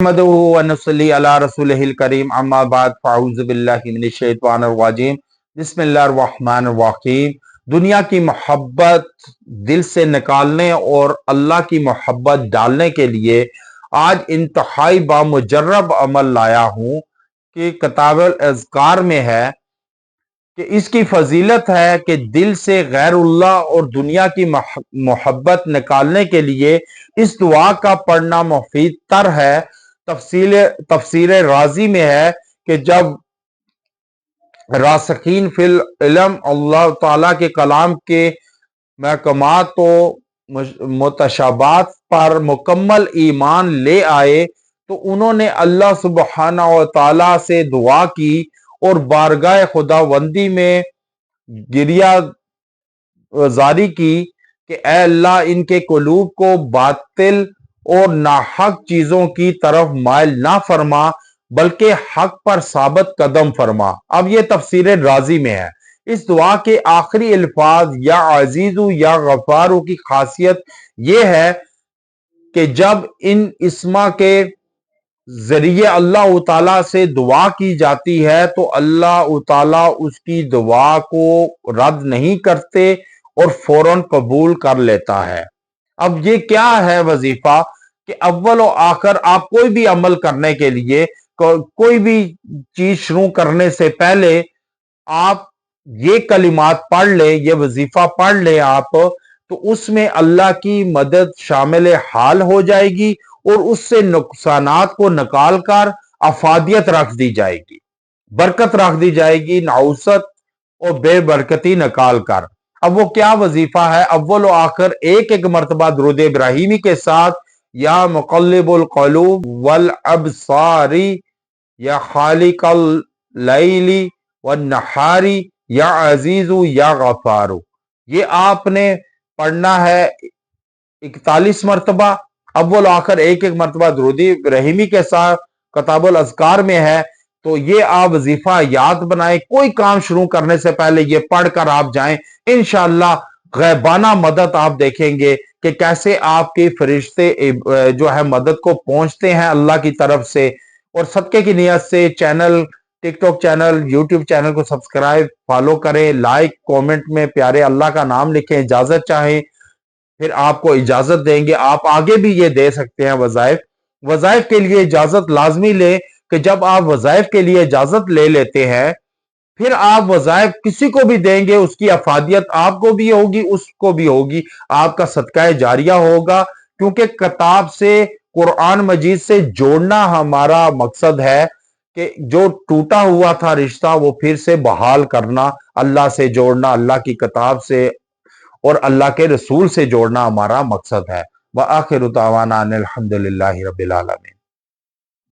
नहमदुहु व नसल्ली अला रसूलिहिल करीम अम्मा बाद फ़अऊज़ु बिल्लाहि मिनश शैतानिर रजीम बिस्मिल्लाहिर रहमानिर रहीम। दुनिया की मोहब्बत दिल से निकालने और अल्लाह की मोहब्बत डालने के लिए आज इंतहाई बामुजर्रब अमल लाया हूँ कि किताबुल अज़कार में है कि इसकी फजीलत है कि दिल से गैरुल्लाह और दुनिया की मोहब्बत निकालने के लिए इस दुआ का पढ़ना मुफीद तर है। तफसीर राजी में है कि जब रासिखीन फिल इल्म अल्लाह ताला के कलाम के महकमात तो मुतशाबात पर मुकम्मल ईमान ले आए तो उन्होंने अल्लाह सुब्हाना व ताला से दुआ की और बारगाह खुदावंदी में गिरिया जारी की कि ऐ अल्लाह इनके कुलूब को बातिल और नाहक चीजों की तरफ माइल ना फरमा बल्कि हक पर साबित कदम फरमा। अब ये तफसीर राजी में है। इस दुआ के आखिरी अल्फाज या अजीजू या गफारू की खासियत ये है कि जब इन इस्मा के जरिए अल्लाह ताला से दुआ की जाती है तो अल्लाह ताला उसकी दुआ को रद्द नहीं करते और फौरन कबूल कर लेता है। अब ये क्या है वजीफा कि अव्वल और आखिर आप कोई भी अमल करने के लिए कोई भी चीज शुरू करने से पहले आप ये कलिमात पढ़ ले, ये वजीफा पढ़ ले आप, तो उसमें अल्लाह की मदद शामिल हाल हो जाएगी और उससे नुकसानात को निकाल कर अफादियत रख दी जाएगी, बरकत रख दी जाएगी, नाउसत और बेबरकती निकाल कर। अब वो क्या वजीफा है? अव्वल और आखिर एक एक मरतबा दुरूद इब्राहिमी के साथ या मुक़ल्लिबुल क़ुलूब वल अबसारी या खालिकल लैली वन नहारी या अजीजू या गफारू, ये आपने पढ़ना है 41 मरतबा। अव्वल आखिर एक एक मरतबा दुरूद इब्राहिमी के साथ किताबुल अज़कार में है। तो ये आप वजीफा याद बनाएं, कोई काम शुरू करने से पहले ये पढ़कर आप जाएं, इंशाअल्लाह गैबाना मदद आप देखेंगे कि कैसे आपके फरिश्ते जो है मदद को पहुंचते हैं अल्लाह की तरफ से। और सदके की नियत से channel, TikTok channel, YouTube channel को सब्सक्राइब फॉलो करें, लाइक कमेंट में प्यारे अल्लाह का नाम लिखें, इजाजत चाहें, फिर आपको इजाजत देंगे। आप आगे भी ये दे सकते हैं वजाइफ के लिए इजाजत लाजमी ले कि जब आप वजाइफ के लिए इजाजत ले लेते हैं फिर आप वजाइफ किसी को भी देंगे, उसकी अफादियत आपको भी होगी, उसको भी होगी, आपका सदका जारिया होगा। क्योंकि किताब से, कुरान मजीद से जोड़ना हमारा मकसद है कि जो टूटा हुआ था रिश्ता वो फिर से बहाल करना, अल्लाह से जोड़ना, अल्लाह की किताब से और अल्लाह के रसूल से जोड़ना हमारा मकसद है। व आखिरु दावाना अनिल हम्दुलिल्लाहि रब्बिल आलमीन।